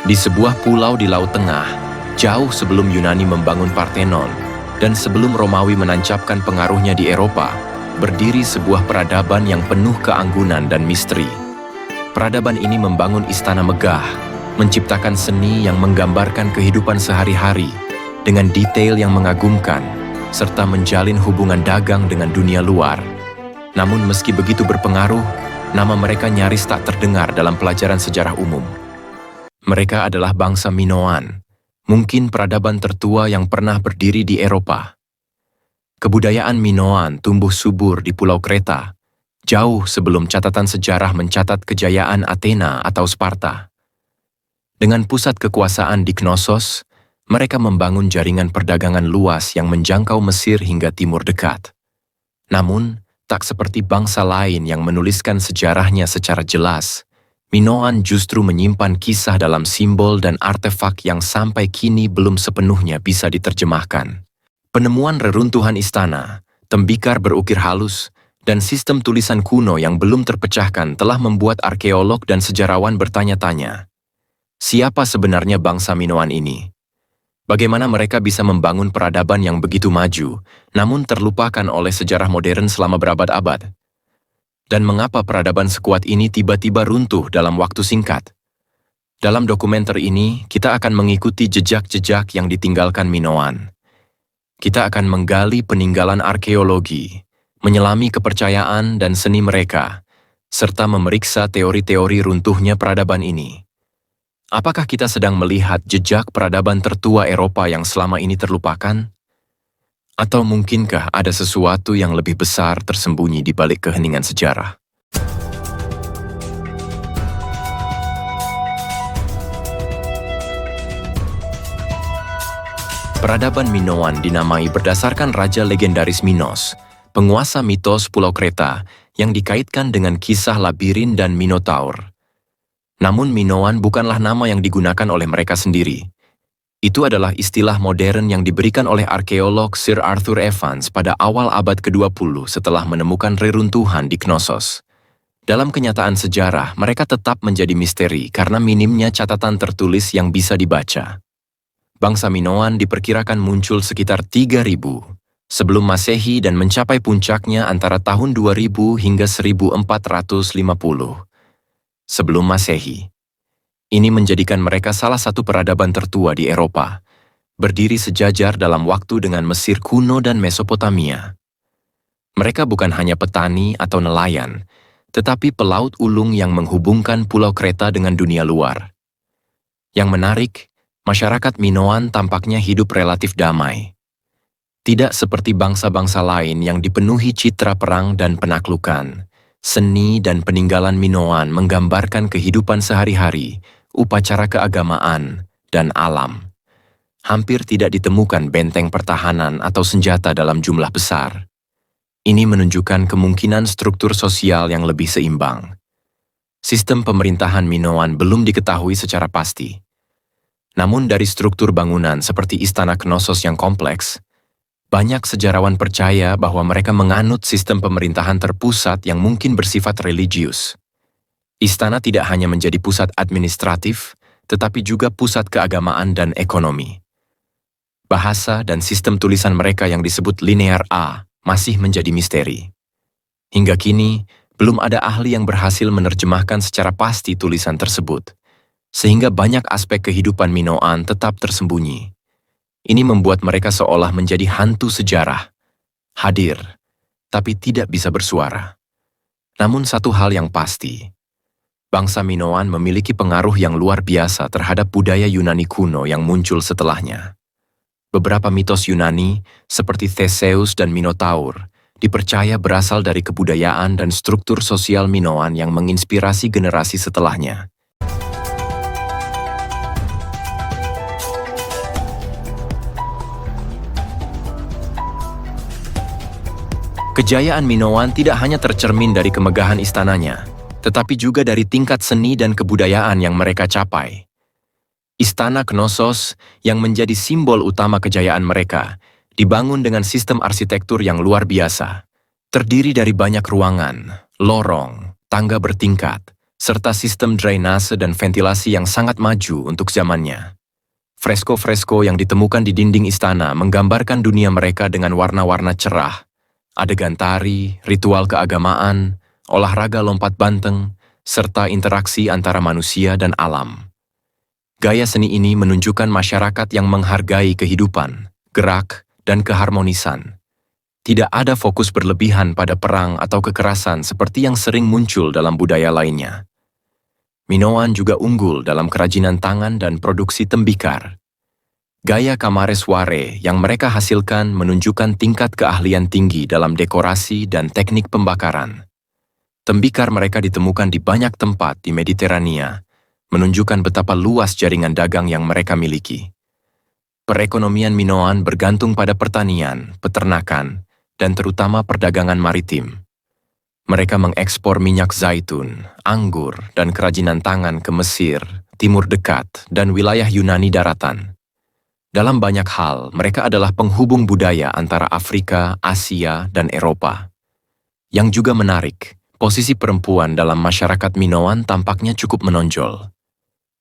Di sebuah pulau di Laut Tengah, jauh sebelum Yunani membangun Parthenon, dan sebelum Romawi menancapkan pengaruhnya di Eropa, berdiri sebuah peradaban yang penuh keanggunan dan misteri. Peradaban ini membangun istana megah, menciptakan seni yang menggambarkan kehidupan sehari-hari dengan detail yang mengagumkan, serta menjalin hubungan dagang dengan dunia luar. Namun meski begitu berpengaruh, nama mereka nyaris tak terdengar dalam pelajaran sejarah umum. Mereka adalah bangsa Minoan, mungkin peradaban tertua yang pernah berdiri di Eropa. Kebudayaan Minoan tumbuh subur di Pulau Kreta, jauh sebelum catatan sejarah mencatat kejayaan Athena atau Sparta. Dengan pusat kekuasaan di Knossos, mereka membangun jaringan perdagangan luas yang menjangkau Mesir hingga Timur Dekat. Namun, tak seperti bangsa lain yang menuliskan sejarahnya secara jelas, Minoan justru menyimpan kisah dalam simbol dan artefak yang sampai kini belum sepenuhnya bisa diterjemahkan. Penemuan reruntuhan istana, tembikar berukir halus, dan sistem tulisan kuno yang belum terpecahkan telah membuat arkeolog dan sejarawan bertanya-tanya, siapa sebenarnya bangsa Minoan ini? Bagaimana mereka bisa membangun peradaban yang begitu maju, namun terlupakan oleh sejarah modern selama berabad-abad? Dan mengapa peradaban sekuat ini tiba-tiba runtuh dalam waktu singkat? Dalam dokumenter ini, kita akan mengikuti jejak-jejak yang ditinggalkan Minoan. Kita akan menggali peninggalan arkeologi, menyelami kepercayaan dan seni mereka, serta memeriksa teori-teori runtuhnya peradaban ini. Apakah kita sedang melihat jejak peradaban tertua Eropa yang selama ini terlupakan? Atau mungkinkah ada sesuatu yang lebih besar tersembunyi di balik keheningan sejarah? Peradaban Minoan dinamai berdasarkan raja legendaris Minos, penguasa mitos Pulau Kreta yang dikaitkan dengan kisah labirin dan Minotaur. Namun Minoan bukanlah nama yang digunakan oleh mereka sendiri. Itu adalah istilah modern yang diberikan oleh arkeolog Sir Arthur Evans pada awal abad ke-20 setelah menemukan reruntuhan di Knossos. Dalam kenyataan sejarah, mereka tetap menjadi misteri karena minimnya catatan tertulis yang bisa dibaca. Bangsa Minoan diperkirakan muncul sekitar 3000 sebelum Masehi dan mencapai puncaknya antara tahun 2000 hingga 1450. Sebelum Masehi. Ini menjadikan mereka salah satu peradaban tertua di Eropa, berdiri sejajar dalam waktu dengan Mesir kuno dan Mesopotamia. Mereka bukan hanya petani atau nelayan, tetapi pelaut ulung yang menghubungkan Pulau Kreta dengan dunia luar. Yang menarik, masyarakat Minoan tampaknya hidup relatif damai. Tidak seperti bangsa-bangsa lain yang dipenuhi citra perang dan penaklukan. Seni dan peninggalan Minoan menggambarkan kehidupan sehari-hari, upacara keagamaan, dan alam. Hampir tidak ditemukan benteng pertahanan atau senjata dalam jumlah besar. Ini menunjukkan kemungkinan struktur sosial yang lebih seimbang. Sistem pemerintahan Minoan belum diketahui secara pasti. Namun dari struktur bangunan seperti Istana Knossos yang kompleks, banyak sejarawan percaya bahwa mereka menganut sistem pemerintahan terpusat yang mungkin bersifat religius. Istana tidak hanya menjadi pusat administratif, tetapi juga pusat keagamaan dan ekonomi. Bahasa dan sistem tulisan mereka yang disebut linear A masih menjadi misteri. Hingga kini, belum ada ahli yang berhasil menerjemahkan secara pasti tulisan tersebut, sehingga banyak aspek kehidupan Minoan tetap tersembunyi. Ini membuat mereka seolah menjadi hantu sejarah, hadir, tapi tidak bisa bersuara. Namun satu hal yang pasti, bangsa Minoan memiliki pengaruh yang luar biasa terhadap budaya Yunani kuno yang muncul setelahnya. Beberapa mitos Yunani, seperti Theseus dan Minotaur, dipercaya berasal dari kebudayaan dan struktur sosial Minoan yang menginspirasi generasi setelahnya. Kejayaan Minoan tidak hanya tercermin dari kemegahan istananya, tetapi juga dari tingkat seni dan kebudayaan yang mereka capai. Istana Knossos, yang menjadi simbol utama kejayaan mereka, dibangun dengan sistem arsitektur yang luar biasa. Terdiri dari banyak ruangan, lorong, tangga bertingkat, serta sistem drainase dan ventilasi yang sangat maju untuk zamannya. Fresko-fresko yang ditemukan di dinding istana menggambarkan dunia mereka dengan warna-warna cerah, adegan tari, ritual keagamaan, olahraga lompat banteng, serta interaksi antara manusia dan alam. Gaya seni ini menunjukkan masyarakat yang menghargai kehidupan, gerak, dan keharmonisan. Tidak ada fokus berlebihan pada perang atau kekerasan seperti yang sering muncul dalam budaya lainnya. Minoan juga unggul dalam kerajinan tangan dan produksi tembikar. Gaya kamaresware yang mereka hasilkan menunjukkan tingkat keahlian tinggi dalam dekorasi dan teknik pembakaran. Tembikar mereka ditemukan di banyak tempat di Mediterania, menunjukkan betapa luas jaringan dagang yang mereka miliki. Perekonomian Minoan bergantung pada pertanian, peternakan, dan terutama perdagangan maritim. Mereka mengekspor minyak zaitun, anggur, dan kerajinan tangan ke Mesir, Timur Dekat, dan wilayah Yunani daratan. Dalam banyak hal, mereka adalah penghubung budaya antara Afrika, Asia, dan Eropa. Yang juga menarik, posisi perempuan dalam masyarakat Minoan tampaknya cukup menonjol.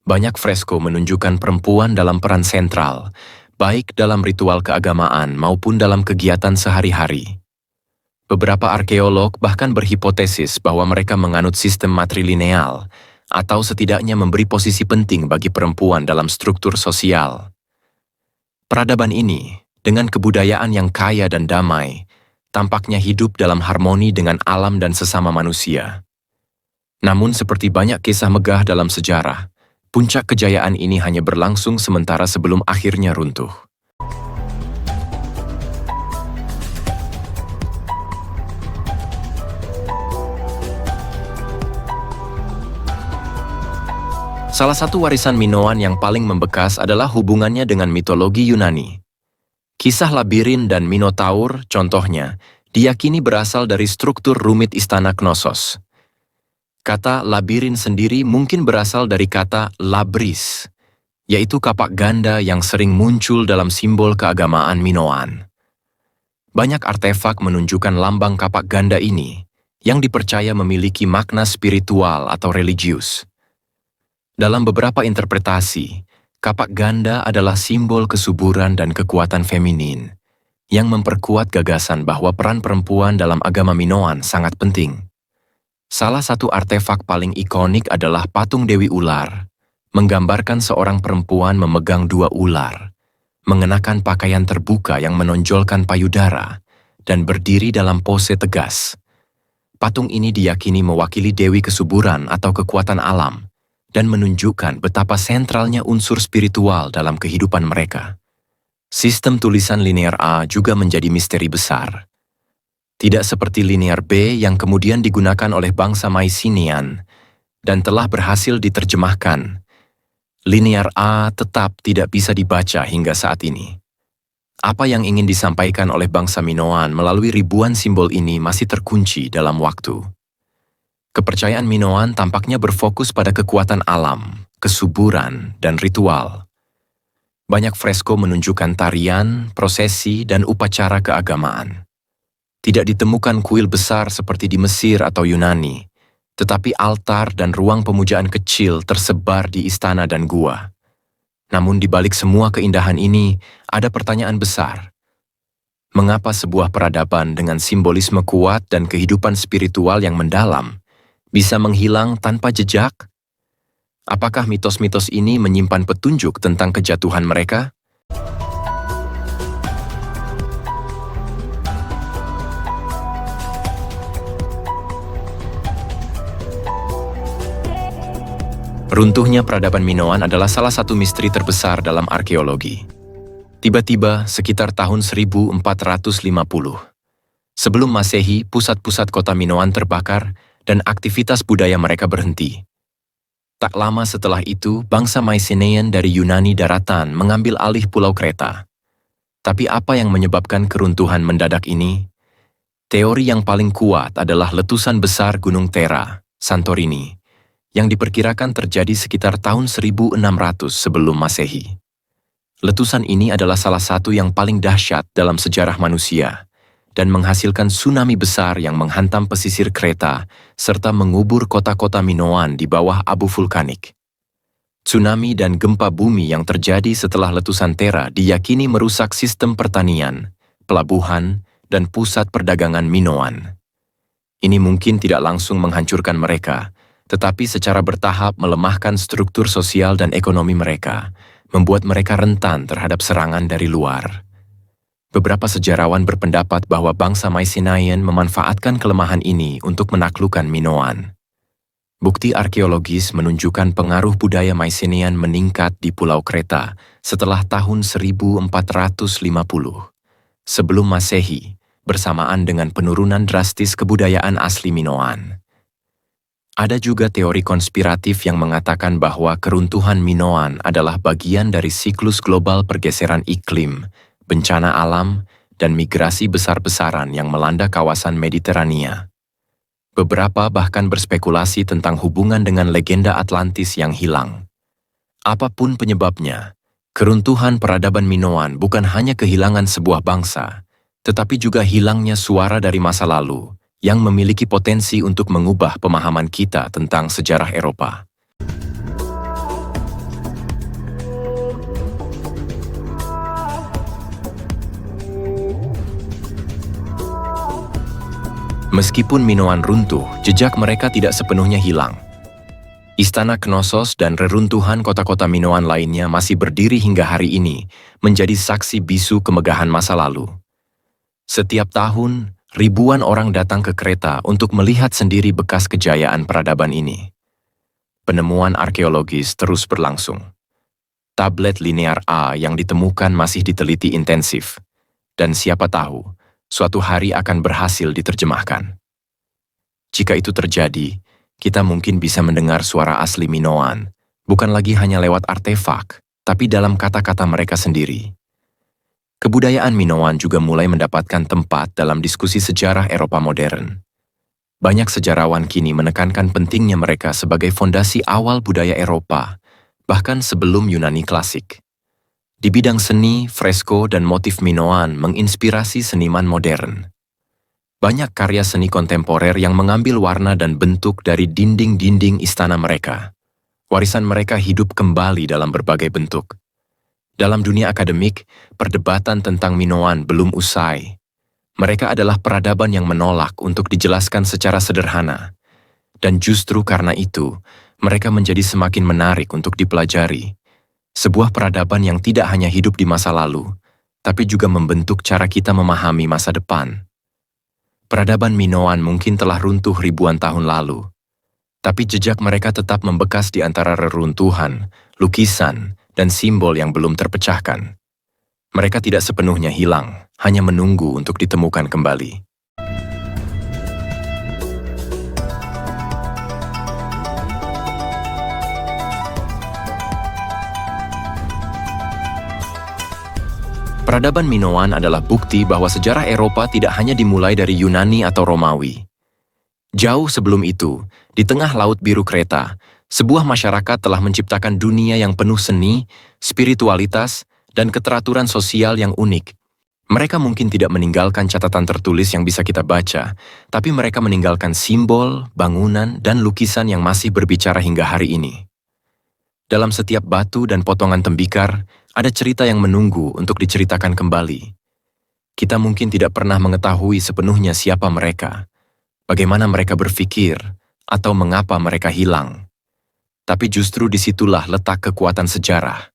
Banyak fresko menunjukkan perempuan dalam peran sentral, baik dalam ritual keagamaan maupun dalam kegiatan sehari-hari. Beberapa arkeolog bahkan berhipotesis bahwa mereka menganut sistem matrilineal, atau setidaknya memberi posisi penting bagi perempuan dalam struktur sosial. Peradaban ini, dengan kebudayaan yang kaya dan damai, tampaknya hidup dalam harmoni dengan alam dan sesama manusia. Namun seperti banyak kisah megah dalam sejarah, puncak kejayaan ini hanya berlangsung sementara sebelum akhirnya runtuh. Salah satu warisan Minoan yang paling membekas adalah hubungannya dengan mitologi Yunani. Kisah labirin dan Minotaur, contohnya, diyakini berasal dari struktur rumit istana Knossos. Kata labirin sendiri mungkin berasal dari kata labris, yaitu kapak ganda yang sering muncul dalam simbol keagamaan Minoan. Banyak artefak menunjukkan lambang kapak ganda ini, yang dipercaya memiliki makna spiritual atau religius. Dalam beberapa interpretasi, kapak ganda adalah simbol kesuburan dan kekuatan feminin, yang memperkuat gagasan bahwa peran perempuan dalam agama Minoan sangat penting. Salah satu artefak paling ikonik adalah patung Dewi Ular, menggambarkan seorang perempuan memegang dua ular, mengenakan pakaian terbuka yang menonjolkan payudara, dan berdiri dalam pose tegas. Patung ini diyakini mewakili Dewi Kesuburan atau kekuatan alam, dan menunjukkan betapa sentralnya unsur spiritual dalam kehidupan mereka. Sistem tulisan linear A juga menjadi misteri besar. Tidak seperti linear B yang kemudian digunakan oleh bangsa Mycenaean dan telah berhasil diterjemahkan. Linear A tetap tidak bisa dibaca hingga saat ini. Apa yang ingin disampaikan oleh bangsa Minoan melalui ribuan simbol ini masih terkunci dalam waktu. Kepercayaan Minoan tampaknya berfokus pada kekuatan alam, kesuburan, dan ritual. Banyak fresko menunjukkan tarian, prosesi, dan upacara keagamaan. Tidak ditemukan kuil besar seperti di Mesir atau Yunani, tetapi altar dan ruang pemujaan kecil tersebar di istana dan gua. Namun di balik semua keindahan ini, ada pertanyaan besar. Mengapa sebuah peradaban dengan simbolisme kuat dan kehidupan spiritual yang mendalam bisa menghilang tanpa jejak? Apakah mitos-mitos ini menyimpan petunjuk tentang kejatuhan mereka? Runtuhnya peradaban Minoan adalah salah satu misteri terbesar dalam arkeologi. Tiba-tiba, sekitar tahun 1450. Sebelum Masehi, pusat-pusat kota Minoan terbakar dan aktivitas budaya mereka berhenti. Tak lama setelah itu, bangsa Mycenaean dari Yunani daratan mengambil alih Pulau Kreta. Tapi apa yang menyebabkan keruntuhan mendadak ini? Teori yang paling kuat adalah letusan besar Gunung Thera, Santorini, yang diperkirakan terjadi sekitar tahun 1600 sebelum Masehi. Letusan ini adalah salah satu yang paling dahsyat dalam sejarah manusia, dan menghasilkan tsunami besar yang menghantam pesisir Kreta serta mengubur kota-kota Minoan di bawah abu vulkanik. Tsunami dan gempa bumi yang terjadi setelah letusan Thera diyakini merusak sistem pertanian, pelabuhan, dan pusat perdagangan Minoan. Ini mungkin tidak langsung menghancurkan mereka, tetapi secara bertahap melemahkan struktur sosial dan ekonomi mereka, membuat mereka rentan terhadap serangan dari luar. Beberapa sejarawan berpendapat bahwa bangsa Mycenaean memanfaatkan kelemahan ini untuk menaklukkan Minoan. Bukti arkeologis menunjukkan pengaruh budaya Mycenaean meningkat di Pulau Kreta setelah tahun 1450 sebelum Masehi, bersamaan dengan penurunan drastis kebudayaan asli Minoan. Ada juga teori konspiratif yang mengatakan bahwa keruntuhan Minoan adalah bagian dari siklus global pergeseran iklim, bencana alam, dan migrasi besar-besaran yang melanda kawasan Mediterania. Beberapa bahkan berspekulasi tentang hubungan dengan legenda Atlantis yang hilang. Apapun penyebabnya, keruntuhan peradaban Minoan bukan hanya kehilangan sebuah bangsa, tetapi juga hilangnya suara dari masa lalu yang memiliki potensi untuk mengubah pemahaman kita tentang sejarah Eropa. Meskipun Minoan runtuh, jejak mereka tidak sepenuhnya hilang. Istana Knossos dan reruntuhan kota-kota Minoan lainnya masih berdiri hingga hari ini, menjadi saksi bisu kemegahan masa lalu. Setiap tahun, ribuan orang datang ke Kreta untuk melihat sendiri bekas kejayaan peradaban ini. Penemuan arkeologis terus berlangsung. Tablet linear A yang ditemukan masih diteliti intensif, dan siapa tahu, suatu hari akan berhasil diterjemahkan. Jika itu terjadi, kita mungkin bisa mendengar suara asli Minoan, bukan lagi hanya lewat artefak, tapi dalam kata-kata mereka sendiri. Kebudayaan Minoan juga mulai mendapatkan tempat dalam diskusi sejarah Eropa modern. Banyak sejarawan kini menekankan pentingnya mereka sebagai fondasi awal budaya Eropa, bahkan sebelum Yunani klasik. Di bidang seni, fresko, dan motif Minoan menginspirasi seniman modern. Banyak karya seni kontemporer yang mengambil warna dan bentuk dari dinding-dinding istana mereka. Warisan mereka hidup kembali dalam berbagai bentuk. Dalam dunia akademik, perdebatan tentang Minoan belum usai. Mereka adalah peradaban yang menolak untuk dijelaskan secara sederhana. Dan justru karena itu, mereka menjadi semakin menarik untuk dipelajari. Sebuah peradaban yang tidak hanya hidup di masa lalu, tapi juga membentuk cara kita memahami masa depan. Peradaban Minoan mungkin telah runtuh ribuan tahun lalu, tapi jejak mereka tetap membekas di antara reruntuhan, lukisan, dan simbol yang belum terpecahkan. Mereka tidak sepenuhnya hilang, hanya menunggu untuk ditemukan kembali. Peradaban Minoan adalah bukti bahwa sejarah Eropa tidak hanya dimulai dari Yunani atau Romawi. Jauh sebelum itu, di tengah Laut Biru Kreta, sebuah masyarakat telah menciptakan dunia yang penuh seni, spiritualitas, dan keteraturan sosial yang unik. Mereka mungkin tidak meninggalkan catatan tertulis yang bisa kita baca, tapi mereka meninggalkan simbol, bangunan, dan lukisan yang masih berbicara hingga hari ini. Dalam setiap batu dan potongan tembikar, ada cerita yang menunggu untuk diceritakan kembali. Kita mungkin tidak pernah mengetahui sepenuhnya siapa mereka, bagaimana mereka berpikir, atau mengapa mereka hilang. Tapi justru disitulah letak kekuatan sejarah.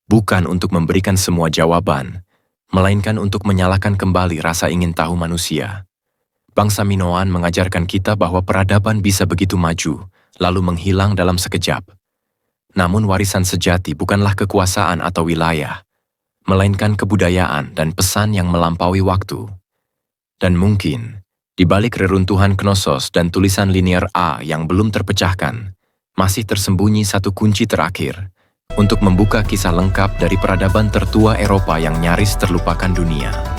Bukan untuk memberikan semua jawaban, melainkan untuk menyalakan kembali rasa ingin tahu manusia. Bangsa Minoan mengajarkan kita bahwa peradaban bisa begitu maju, lalu menghilang dalam sekejap. Namun warisan sejati bukanlah kekuasaan atau wilayah, melainkan kebudayaan dan pesan yang melampaui waktu. Dan mungkin, di balik reruntuhan Knossos dan tulisan linear A yang belum terpecahkan, masih tersembunyi satu kunci terakhir untuk membuka kisah lengkap dari peradaban tertua Eropa yang nyaris terlupakan dunia.